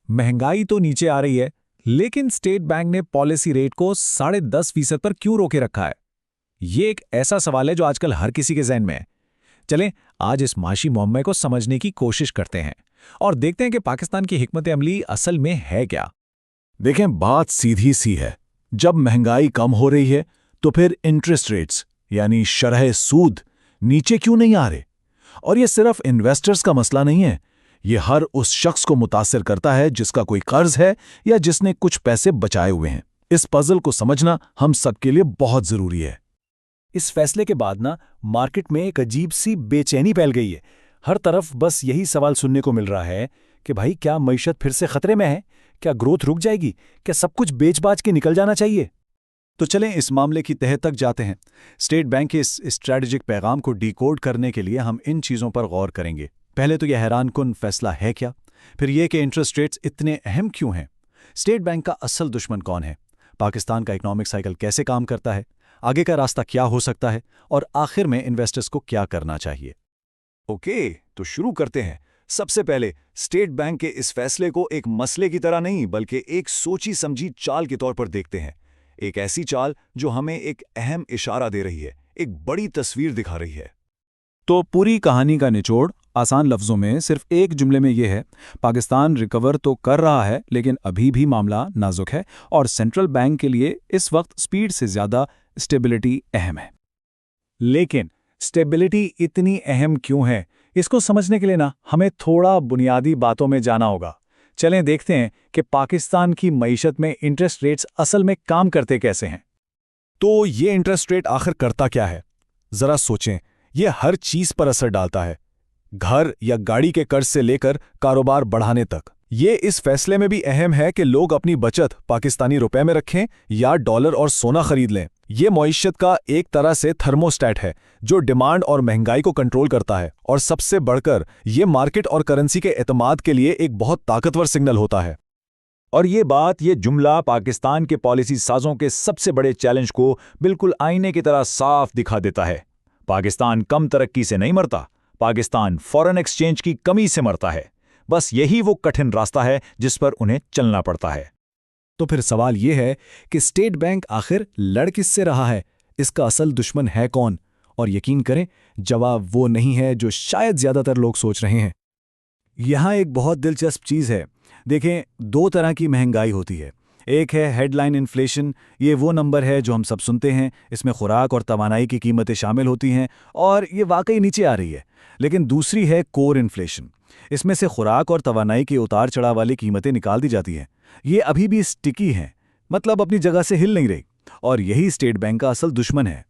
महंगाई तो नीचे आ रही है, लेकिन स्टेट बैंक ने पॉलिसी रेट को 10.5% पर क्यों रोके रखा है? ये एक ऐसा सवाल है जो आजकल हर किसी के ज़हन में है। चलें, आज इस माशी मुअम्मे को समझने की कोशिश करते हैं और देखते हैं कि पाकिस्तान की हिकमत अमली असल में है क्या। देखें, बात सीधी सी है। जब महंगाई कम हो रही है तो फिर इंटरेस्ट रेट्स यानी शरह सूद नीचे क्यों नहीं आ रहे? और ये सिर्फ इन्वेस्टर्स का मसला नहीं है, ये हर उस शख्स को मुतासिर करता है जिसका कोई कर्ज है या जिसने कुछ पैसे बचाए हुए हैं। इस पजल को समझना हम सबके लिए बहुत जरूरी है। इस फैसले के बाद ना मार्केट में एक अजीब सी बेचैनी फैल गई है। हर तरफ बस यही सवाल सुनने को मिल रहा है कि भाई क्या मईशत फिर से खतरे में है? क्या ग्रोथ रुक जाएगी? क्या सब कुछ बेच बाच के निकल जाना चाहिए? तो चलें इस मामले की तह तक जाते हैं। स्टेट बैंक के इस स्ट्रैटेजिक पैगाम को डिकोड करने के लिए हम इन चीज़ों पर गौर करेंगे। पहले तो यह हैरानकुन फैसला है क्या, फिर यह कि इंटरेस्ट रेट्स इतने अहम क्यों हैं, स्टेट बैंक का असल दुश्मन कौन है, पाकिस्तान का इकोनॉमिक साइकिल कैसे काम करता है, आगे का रास्ता क्या हो सकता है और आखिर में इन्वेस्टर्स को क्या करना चाहिए। ओके, तो शुरू करते हैं। सबसे पहले स्टेट बैंक के इस फैसले को एक मसले की तरह नहीं बल्कि एक सोची समझी चाल के तौर पर देखते हैं। एक ऐसी चाल जो हमें एक अहम इशारा दे रही है, एक बड़ी तस्वीर दिखा रही है। तो पूरी कहानी का निचोड़ आसान लफ्ज़ों में सिर्फ एक जुमले में यह है, पाकिस्तान रिकवर तो कर रहा है लेकिन अभी भी मामला नाजुक है और सेंट्रल बैंक के लिए इस वक्त स्पीड से ज़्यादा स्टेबिलिटी अहम है। लेकिन स्टेबिलिटी इतनी अहम क्यों है, इसको समझने के लिए ना हमें थोड़ा बुनियादी बातों में जाना होगा। चलें देखते हैं कि पाकिस्तान की मईशत में इंटरेस्ट रेट्स असल में काम करते कैसे हैं। तो ये इंटरेस्ट रेट आखिर करता क्या है? जरा सोचें, ये हर चीज पर असर डालता है, घर या गाड़ी के कर्ज से लेकर कारोबार बढ़ाने तक। ये इस फैसले में भी अहम है कि लोग अपनी बचत पाकिस्तानी रुपए में रखें या डॉलर और सोना खरीद लें। ये मईशत का एक तरह से थर्मोस्टैट है जो डिमांड और महंगाई को कंट्रोल करता है, और सबसे बढ़कर ये मार्केट और करेंसी के एतमाद के लिए एक बहुत ताकतवर सिग्नल होता है। और ये जुमला पाकिस्तान के पॉलिसी साजों के सबसे बड़े चैलेंज को बिल्कुल आईने की तरह साफ दिखा देता है। पाकिस्तान कम तरक्की से नहीं मरता, पाकिस्तान फॉरेन एक्सचेंज की कमी से मरता है। बस यही वो कठिन रास्ता है जिस पर उन्हें चलना पड़ता है। तो फिर सवाल यह है कि स्टेट बैंक आखिर लड़ किससे रहा है, इसका असल दुश्मन है कौन? और यकीन करें, जवाब वो नहीं है जो शायद ज़्यादातर लोग सोच रहे हैं। यहाँ एक बहुत दिलचस्प चीज़ है। देखें, दो तरह की महंगाई होती है। एक है हेडलाइन इन्फ्लेशन, ये वो नंबर है जो हम सब सुनते हैं, इसमें खुराक और तवानाई की कीमतें शामिल होती हैं और ये वाकई नीचे आ रही है। लेकिन दूसरी है कोर इन्फ्लेशन, इसमें से खुराक और तवानाई के उतार चढ़ाव वाली कीमतें निकाल दी जाती हैं। ये अभी भी स्टिकी हैं, मतलब अपनी जगह से हिल नहीं रही, और यही स्टेट बैंक का असल दुश्मन है।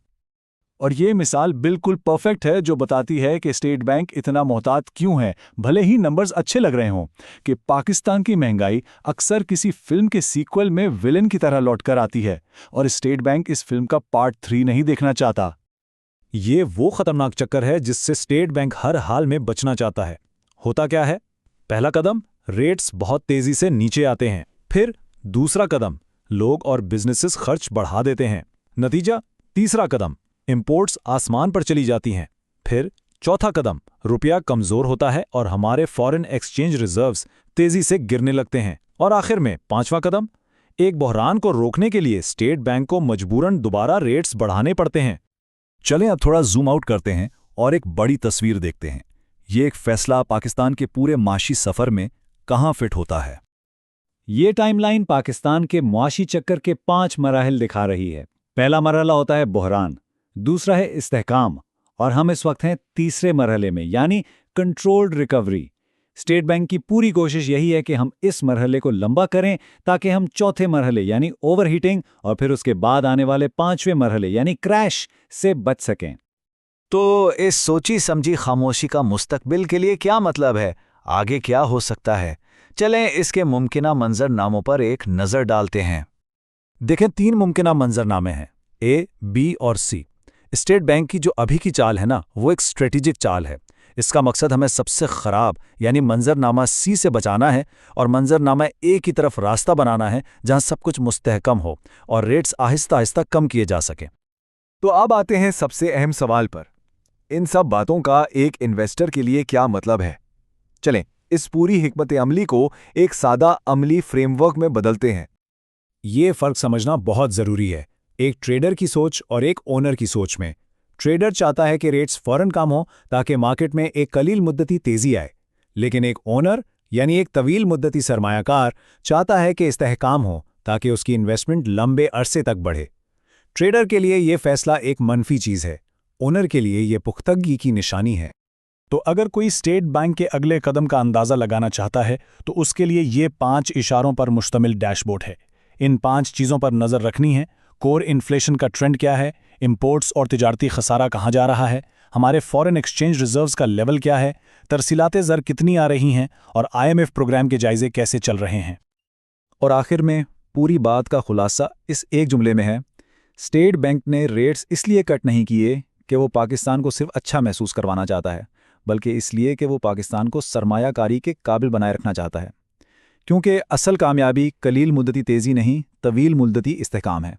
और ये मिसाल बिल्कुल परफेक्ट है जो बताती है कि स्टेट बैंक इतना मोहतात क्यों है, भले ही नंबर्स अच्छे लग रहे हों। कि पाकिस्तान की महंगाई अक्सर किसी फिल्म के सीक्वल में विलेन की तरह लौट कर आती है, और स्टेट बैंक इस फिल्म का पार्ट 3 नहीं देखना चाहता। ये वो खतरनाक चक्कर है जिससे स्टेट बैंक हर हाल में बचना चाहता है। होता क्या है? पहला कदम, रेट्स बहुत तेजी से नीचे आते हैं। फिर दूसरा कदम, लोग और बिजनेसेस खर्च बढ़ा देते हैं। नतीजा, तीसरा कदम, इंपोर्ट्स आसमान पर चली जाती हैं। फिर चौथा कदम, रुपया कमजोर होता है और हमारे फॉरेन एक्सचेंज रिजर्व्स तेजी से गिरने लगते हैं। और आखिर में पांचवा कदम, एक बहरान को रोकने के लिए स्टेट बैंक को मजबूरन दोबारा रेट्स बढ़ाने पड़ते हैं। चलें अब थोड़ा जूम आउट करते हैं और एक बड़ी तस्वीर देखते हैं। ये एक फैसला पाकिस्तान के पूरे माशी सफ़र में कहाँ फिट होता है। ये टाइमलाइन पाकिस्तान के मुआशी चक्कर के 5 मराहिल दिखा रही है। पहला मरहला होता है बहरान, दूसरा है इस्तेहकाम, और हम इस वक्त हैं तीसरे मरहले में, यानी कंट्रोल्ड रिकवरी। स्टेट बैंक की पूरी कोशिश यही है कि हम इस मरहले को लंबा करें ताकि हम चौथे मरहले यानी ओवरहीटिंग और फिर उसके बाद आने वाले 5वें मरहले यानी क्रैश से बच सकें। तो इस सोची समझी खामोशी का मुस्तकबिल के लिए क्या मतलब है? आगे क्या हो सकता है? चलें इसके मुमकिना मंजरनामों पर एक नज़र डालते हैं। देखें, 3 मुमकिना मंजरनामे हैं, ए, बी और सी। स्टेट बैंक की जो अभी की चाल है ना, वो एक स्ट्रेटेजिक चाल है। इसका मकसद हमें सबसे ख़राब यानी मंजरनामा सी से बचाना है और मंजरनामा ए की तरफ रास्ता बनाना है जहां सब कुछ मुस्तहकम हो और रेट्स आहिस्ता आहिस्ता कम किए जा सकें। तो अब आते हैं सबसे अहम सवाल पर, इन सब बातों का एक इन्वेस्टर के लिए क्या मतलब है? चलें इस पूरी हिकमत अमली को एक सादा अमली फ्रेमवर्क में बदलते हैं। ये फर्क समझना बहुत जरूरी है, एक ट्रेडर की सोच और एक ओनर की सोच में। ट्रेडर चाहता है कि रेट्स फौरन कम हो ताकि मार्केट में एक कलील मुद्दती तेजी आए, लेकिन एक ओनर यानी एक तवील मुद्दती सरमायाकार चाहता है कि इस्तेहकाम हो ताकि उसकी इन्वेस्टमेंट लंबे अरसे तक बढ़े। ट्रेडर के लिए यह फैसला एक मनफी चीज है, ओनर के लिए यह पुख्तगी की निशानी है। तो अगर कोई स्टेट बैंक के अगले कदम का अंदाज़ा लगाना चाहता है तो उसके लिए ये 5 इशारों पर मुश्तमिल डैशबोर्ड है। इन 5 चीज़ों पर नज़र रखनी है। कोर इन्फ्लेशन का ट्रेंड क्या है, इंपोर्ट्स और तिजारती खसारा कहाँ जा रहा है, हमारे फॉरेन एक्सचेंज रिजर्व्स का लेवल क्या है, तरसीलाते ज़र कितनी आ रही हैं और IMF प्रोग्राम के जायजे कैसे चल रहे हैं। और आखिर में पूरी बात का खुलासा इस एक जुमले में है, स्टेट बैंक ने रेट्स इसलिए कट नहीं किए कि वो पाकिस्तान को सिर्फ अच्छा महसूस करवाना चाहता है, बल्कि इसलिए कि वो पाकिस्तान को सरमायाकारी के काबिल बनाए रखना चाहता है। क्योंकि असल कामयाबी कलील मुद्दती तेज़ी नहीं, तवील मुद्दती इस्तेहकाम है।